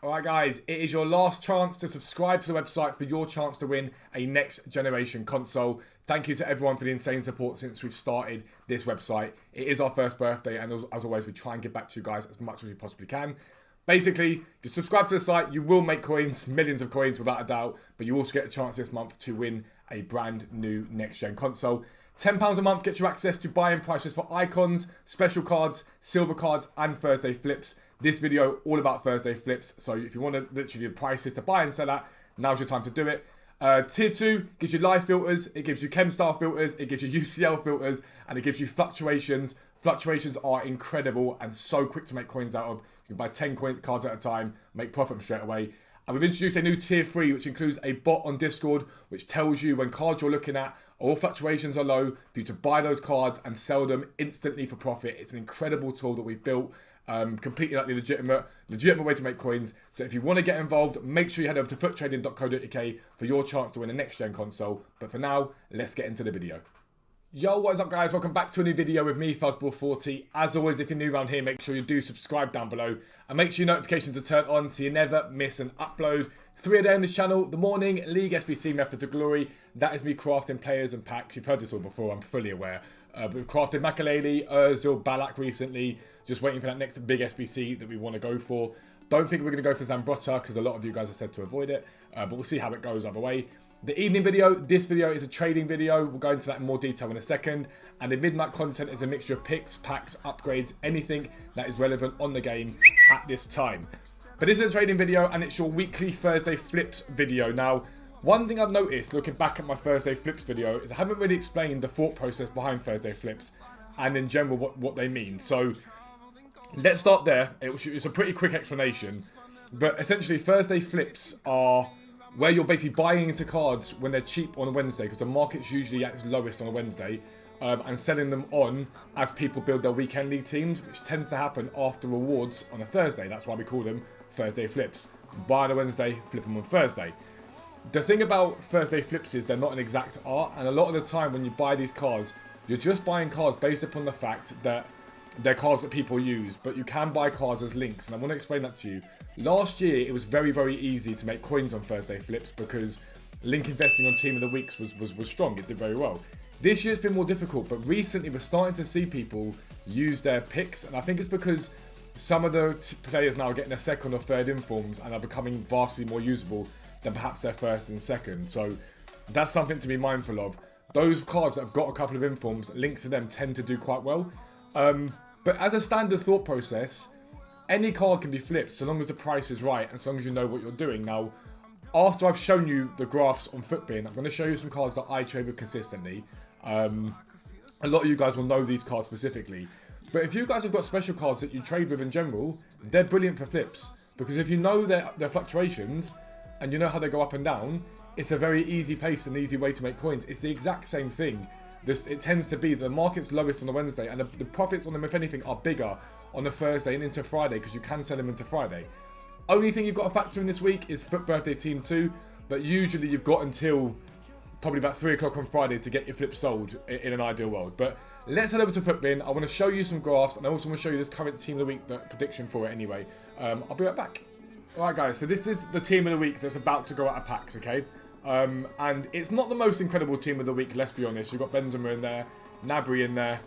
Alright guys, it is your last chance to subscribe to the website for your chance to win a next generation console. Thank you to everyone for the insane support since we've started this website. It is our first birthday and as always we try and give back to you guys as much as we possibly can. Basically, if you subscribe to the site, you will make coins, millions of coins without a doubt, but you also get a chance this month to win a brand new next gen console. £10 a month gets you access to buy-in prices for icons, special cards, silver cards and Thursday flips. This video all about Thursday flips, so if you want to literally the prices to buy and sell at, now's your time to do it. Tier 2 gives you live filters, it gives you chem style filters, it gives you UCL filters, and it gives you fluctuations. Fluctuations are incredible and so quick to make coins out of. You can buy 10 cards at a time, make profit straight away. And we've introduced a new tier 3, which includes a bot on Discord, which tells you when cards you're looking at, all fluctuations are low, for you to buy those cards and sell them instantly for profit. It's an incredible tool that we've built. Completely like the legitimate way to make coins. So if you want to get involved, make sure you head over to futtrading.co.uk for your chance to win a next gen console. But for now, let's get into the video. Yo, what is up guys? Welcome back to a new video with me, Fuzzball40. As always, if you're new around here, make sure you do subscribe down below and make sure your notifications are turned on so you never miss an upload. 3 a day on this channel, the morning, League SBC Method to Glory. That is me crafting players and packs. You've heard this all before, I'm fully aware. But we've crafted Makaleli, Ozil, Balak recently. Just waiting for that next big SBC that we want to go for. Don't think we're going to go for Zambrotta because a lot of you guys have said to avoid it. But we'll see how it goes either way. The evening video, this video is a trading video. We'll go into that in more detail in a second. And the midnight content is a mixture of picks, packs, upgrades, anything that is relevant on the game at this time. But this is a trading video and it's your weekly Thursday flips video. Now, one thing I've noticed looking back at my Thursday flips video is I haven't really explained the thought process behind Thursday flips and in general what they mean. So let's start there. It's a pretty quick explanation. But essentially Thursday flips are where you're basically buying into cards when they're cheap on a Wednesday because the market's usually at its lowest on a Wednesday and selling them on as people build their weekend league teams, which tends to happen after rewards on a Thursday. That's why we call them Thursday flips. Buy on a Wednesday, flip them on Thursday. The thing about Thursday flips is they're not an exact art, and a lot of the time when you buy these cards, you're just buying cards based upon the fact that they're cards that people use, but you can buy cards as links, and I want to explain that to you. Last year, it was very, very easy to make coins on Thursday flips because link investing on Team of the Weeks was strong. It did very well. This year it's been more difficult, but recently we're starting to see people use their picks, and I think it's because some of the players now are getting their second or third informs and are becoming vastly more usable than perhaps their first and second. So that's something to be mindful of. Those cards that have got a couple of informs, links to them tend to do quite well. But as a standard thought process, any card can be flipped so long as the price is right and so long as you know what you're doing. Now, after I've shown you the graphs on Futbin, I'm going to show you some cards that I trade with consistently. A lot of you guys will know these cards specifically. But if you guys have got special cards that you trade with in general, they're brilliant for flips. Because if you know their fluctuations and you know how they go up and down, it's a very easy pace and easy way to make coins. It's the exact same thing. It tends to be the market's lowest on a Wednesday and the profits on them, if anything, are bigger on a Thursday and into Friday because you can sell them into Friday. Only thing you've got to factor in this week is Foot Birthday Team 2, but usually you've got until probably about 3 o'clock on Friday to get your flip sold in an ideal world. But let's head over to Futbin. I want to show you some graphs and I also want to show you this current Team of the Week prediction for it anyway. I'll be right back. Alright guys, so this is the Team of the Week that's about to go out of packs, okay? And it's not the most incredible Team of the Week, let's be honest. You've got Benzema in there, Gnabry in there.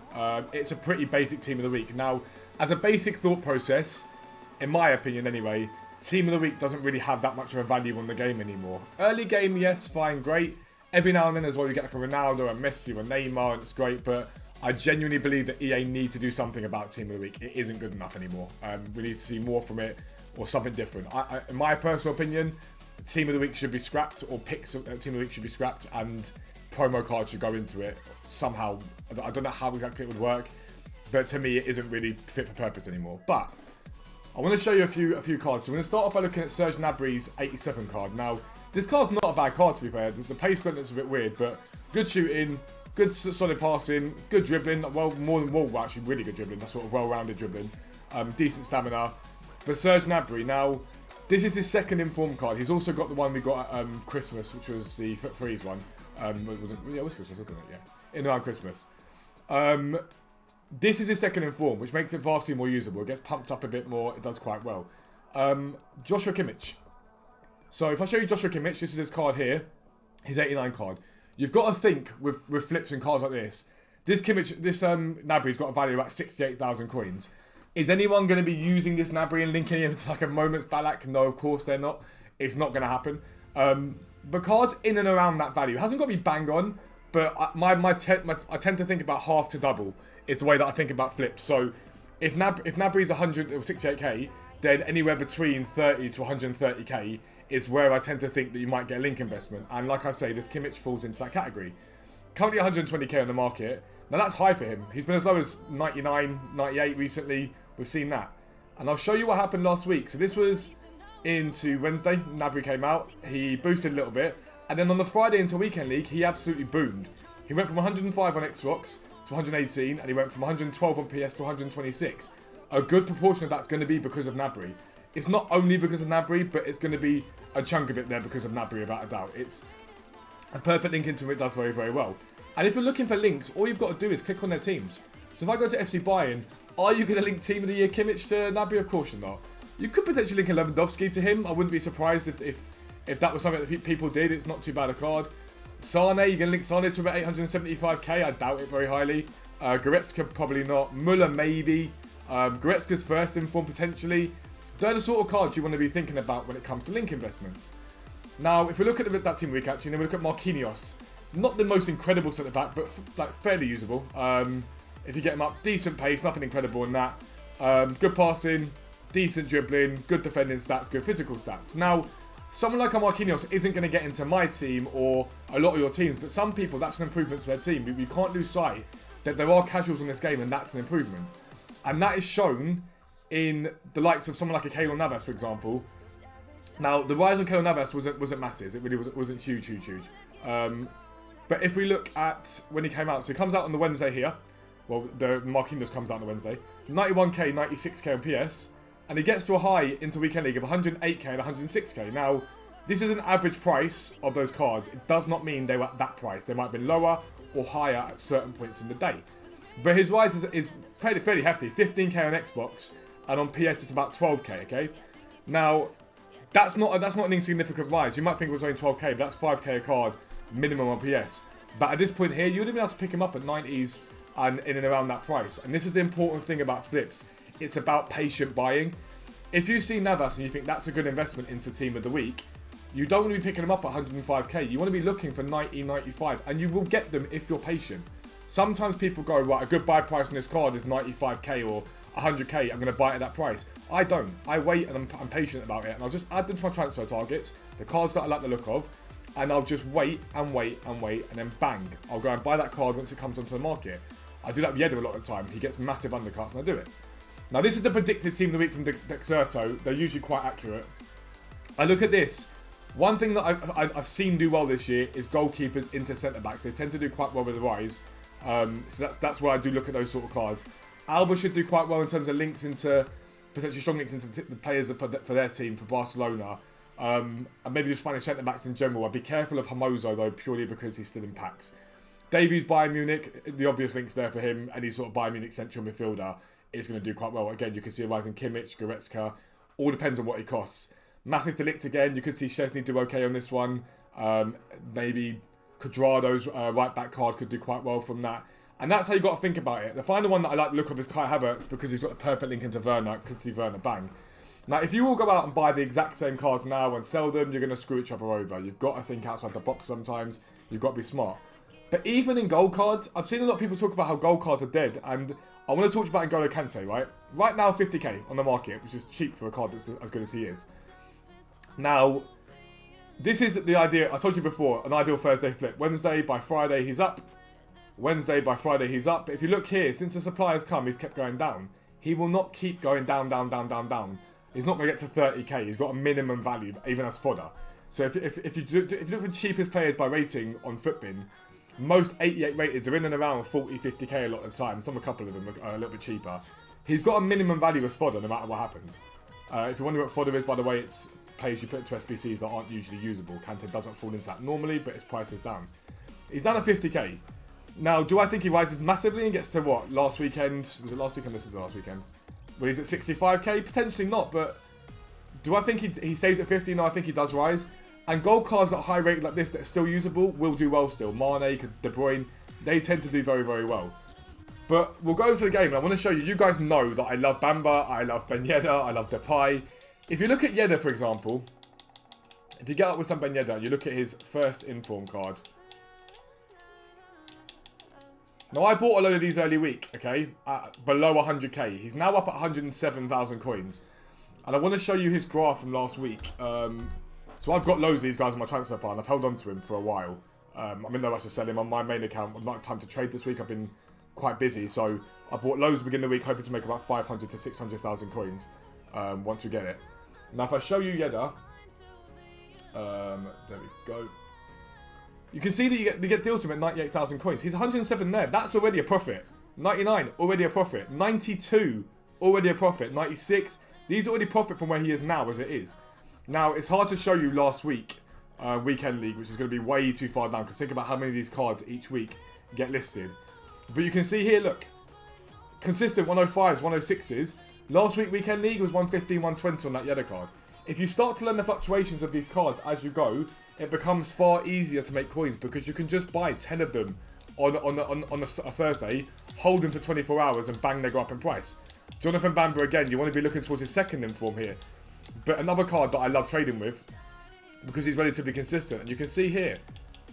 It's a pretty basic Team of the Week. Now, as a basic thought process, in my opinion anyway, Team of the Week doesn't really have that much of a value on the game anymore. Early game, yes, fine, great. Every now and then as well, you get like a Ronaldo, a Messi, or a Neymar, and it's great. But I genuinely believe that EA need to do something about Team of the Week. It isn't good enough anymore. We need to see more from it or something different. In my personal opinion, Team of the Week should be scrapped, or picks of Team of the Week should be scrapped, and promo cards should go into it somehow. I don't know how exactly it would work, but to me, it isn't really fit for purpose anymore. But I want to show you a few cards. So we're going to start off by looking at Serge Gnabry's 87 card. Now, this card's not a bad card to be fair. The pace is a bit weird, but good shooting, good solid passing, good dribbling. Well, more than actually really good dribbling. That's sort of well-rounded dribbling. Decent stamina. But Serge Gnabry, now, this is his second inform card. He's also got the one we got at Christmas, which was the Foot Freeze one. It was Christmas, wasn't it? Yeah. In around Christmas. This is his second inform, which makes it vastly more usable. It gets pumped up a bit more. It does quite well. Joshua Kimmich. So if I show you Joshua Kimmich, this is his card here, his 89 card. You've got to think with flips and cards like this. This Kimmich, this Gnabry's got a value of about 68,000 coins. Is anyone going to be using this Gnabry and linking him to like a Moments Ballack? No, of course they're not. It's not going to happen. But cards in and around that value. It hasn't got to be bang on, but I tend to think about half to double is the way that I think about flips. So if Gnabry's 100 or 68k, then anywhere between 30 to 130k is where I tend to think that you might get a link investment. And like I say, this Kimmich falls into that category. Currently 120k on the market. Now that's high for him. He's been as low as 99, 98 recently. We've seen that. And I'll show you what happened last week. So this was into Wednesday. Gnabry came out. He boosted a little bit. And then on the Friday into Weekend League, he absolutely boomed. He went from 105 on Xbox to 118. And he went from 112 on PS to 126. A good proportion of that's going to be because of Gnabry. It's not only because of Gnabry, but it's going to be a chunk of it there because of Gnabry, without a doubt. It's a perfect link into it. Does very, very well. And if you're looking for links, all you've got to do is click on their teams. So if I go to FC Bayern, are you going to link Team of the Year Kimmich to Gnabry? Of course you're not. You could potentially link a Lewandowski to him. I wouldn't be surprised if that was something that people did. It's not too bad a card. Sane, you're going to link Sane to about 875k. I doubt it very highly. Goretzka, probably not. Müller, maybe. Goretzka's first in form, potentially. They're the sort of cards you want to be thinking about when it comes to link investments. Now, if we look at that team week, actually, then we look at Marquinhos. Not the most incredible centre-back, but like fairly usable. If you get him up, decent pace, nothing incredible in that. Good passing, decent dribbling, good defending stats, good physical stats. Now, someone like a Marquinhos isn't going to get into my team or a lot of your teams, but some people, that's an improvement to their team. We can't lose sight that there are casuals in this game, and that's an improvement. And that is shown in the likes of someone like a Keylor Navas, for example. Now, the rise of Keylor Navas wasn't massive. It really wasn't huge. But if we look at when he came out, so he comes out on the Wednesday here. Well, the Marquinhos comes out on the Wednesday. 91k, 96k on PS. And he gets to a high into Weekend League of 108k and 106k. Now, this is an average price of those cards. It does not mean they were at that price. They might have been lower or higher at certain points in the day. But his rise is fairly hefty. 15k on Xbox. And on PS it's about 12k, okay? Now, that's not an insignificant rise. You might think it was only 12k, but that's 5k a card minimum on PS. But at this point here, you would have been able to pick him up at 90s and in and around that price. And this is the important thing about flips. It's about patient buying. If you see Navas and you think that's a good investment into Team of the Week, you don't want to be picking them up at 105k. You want to be looking for 90, 95, and you will get them if you're patient. Sometimes people go, right, a good buy price on this card is 95k or 100k, I'm going to buy it at that price. I don't. I wait and I'm patient about it, and I'll just add them to my transfer targets, the cards that I like the look of, and I'll just wait, and then bang, I'll go and buy that card once it comes onto the market. I do that with Yedder a lot of the time. He gets massive undercuts, and I do it. Now, this is the predicted Team of the Week from Dexerto. They're usually quite accurate. I look at this. One thing that I've seen do well this year is goalkeepers into centre-backs. They tend to do quite well with the rise. So that's where I do look at those sort of cards. Alba should do quite well in terms of links into, potentially strong links into the players for their team, for Barcelona. And maybe just Spanish centre-backs in general. I'd be careful of Hermoso, though, purely because he's still in packs. Davies, Bayern Munich, the obvious links there for him. Any sort of Bayern Munich central midfielder is going to do quite well. Again, you can see a rise in Kimmich, Goretzka. All depends on what he costs. Mathis Delict again, you could see Szczesny do okay on this one. Maybe Cuadrado's right-back card could do quite well from that. And that's how you got to think about it. The final one that I like the look of is Kai Havertz because he's got the perfect link into Werner. Could see Werner bang. Now, if you all go out and buy the exact same cards now and sell them, you're going to screw each other over. You've got to think outside the box sometimes. You've got to be smart. But even in gold cards, I've seen a lot of people talk about how gold cards are dead. And I want to talk about N'Golo Kante, right? Right now, 50k on the market, which is cheap for a card that's as good as he is. Now, this is the idea, I told you before, an ideal Thursday flip. Wednesday by Friday, he's up. Wednesday by Friday, he's up. But if you look here, since the supply has come, he's kept going down. He will not keep going down. He's not going to get to 30k. He's got a minimum value, even as fodder. So if you look at the cheapest players by rating on Futbin, most 88 rateds are in and around 40, 50k a lot of the time. Some, a couple of them are a little bit cheaper. He's got a minimum value as fodder no matter what happens. If you're wondering what fodder is, by the way, it's players you put into SBCs that aren't usually usable. Kante doesn't fall into that normally, but his price is down. He's down at 50k. Now, do I think he rises massively and gets to what? Last weekend? Was it last weekend? This is the last weekend. Well, he's at 65k? Potentially not, but Do I think he stays at 50? No, I think he does rise. And gold cards at high rate like this that are still usable will do well still. Mane, De Bruyne, they tend to do very, very well. But we'll go to the game and I want to show you. You guys know that I love Bamba, I love Ben Yedder, I love Depay. If you look at Yedder, for example, if you get up with some Ben Yedder, you look at his first inform card. Now, I bought a load of these early week, okay, at below 100k. He's now up at 107,000 coins. And I want to show you his graph from last week. So I've got loads of these guys on my transfer pile and I've held on to him for a while. I'm in no rush to sell him on my main account. I've not had time to trade this week. I've been quite busy. So I bought loads at the beginning of the week, hoping to make about 500 to 600,000 coins once we get it. Now, if I show you Yedder, there we go. You can see that you get deals to him at 98,000 coins. He's 107 there. That's already a profit. 99, already a profit. 92, already a profit. 96, these are already profit from where he is now as it is. Now, it's hard to show you last week, Weekend League, which is going to be way too far down, because think about how many of these cards each week get listed. But you can see here, look, consistent 105s, 106s. Last week, Weekend League was 115, 120 on that Yedder card. If you start to learn the fluctuations of these cards as you go, it becomes far easier to make coins because you can just buy 10 of them on a Thursday, hold them for 24 hours and bang, they go up in price. Jonathan Bamba, again, you want to be looking towards his second inform here. But another card that I love trading with because he's relatively consistent. And you can see here,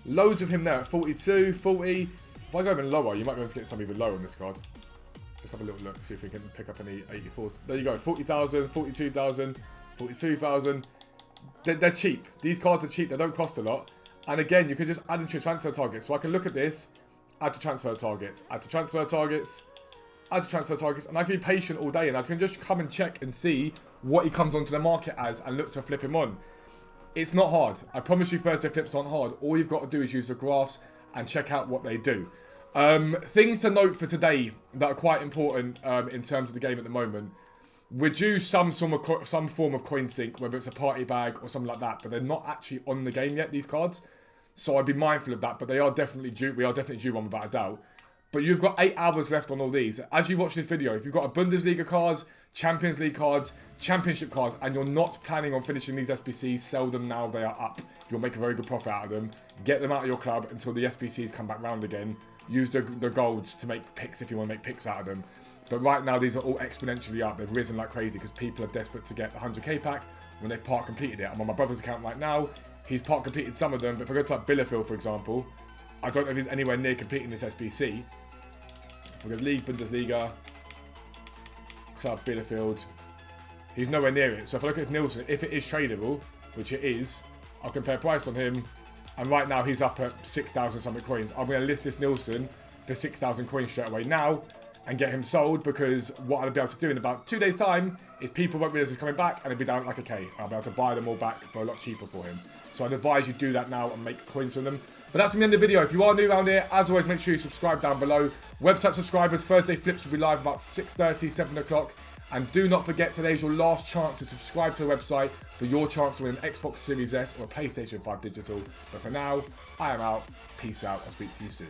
loads of him there at 42, 40. If I go even lower, you might be able to get some even lower on this card. Let's have a little look, see if we can pick up any 84s. There you go, 40,000, 42,000, 42,000. They're cheap. These cards are cheap. They don't cost a lot. And again, you can just add into your transfer targets. So I can look at this, add to transfer targets, add to transfer targets, add to transfer targets. And I can be patient all day and I can just come and check and see what he comes onto the market as and look to flip him on. It's not hard. I promise you Thursday flips aren't hard. All you've got to do is use the graphs and check out what they do. Things to note for today that are quite important in terms of the game at the moment. We're due some form of coin sync, whether it's a party bag or something like that, but they're not actually on the game yet, these cards. So I'd be mindful of that, but they are definitely due. We are definitely due one without a doubt. But you've got 8 hours left on all these. As you watch this video, if you've got a Bundesliga cards, Champions League cards, Championship cards, and you're not planning on finishing these SBCs, sell them now they are up. You'll make a very good profit out of them. Get them out of your club until the SBCs come back round again. Use the golds to make picks if you want to make picks out of them. But right now, these are all exponentially up. They've risen like crazy because people are desperate to get the 100k pack when they've part completed it. I'm on my brother's account right now. He's part completed some of them. But if I go to like Bielefeld, for example, I don't know if he's anywhere near completing this SBC. For the League, Bundesliga, Club Bielefeld, he's nowhere near it. So if I look at Nielsen, if it is tradable, which it is, I'll compare price on him. And right now, he's up at 6,000 something coins. I'm going to list this Nielsen for 6,000 coins straight away now and get him sold, because what I'll be able to do in about 2 days' time is people won't realise he's coming back and it'll be down like a K. I'll be able to buy them all back for a lot cheaper for him. So I'd advise you do that now and make coins from them. But that's the end of the video. If you are new around here, as always, make sure you subscribe down below. Website subscribers, Thursday flips will be live about 6:30, 7 o'clock. And do not forget, today's your last chance to subscribe to the website for your chance to win an Xbox Series S or a PlayStation 5 digital. But for now, I am out. Peace out. I'll speak to you soon.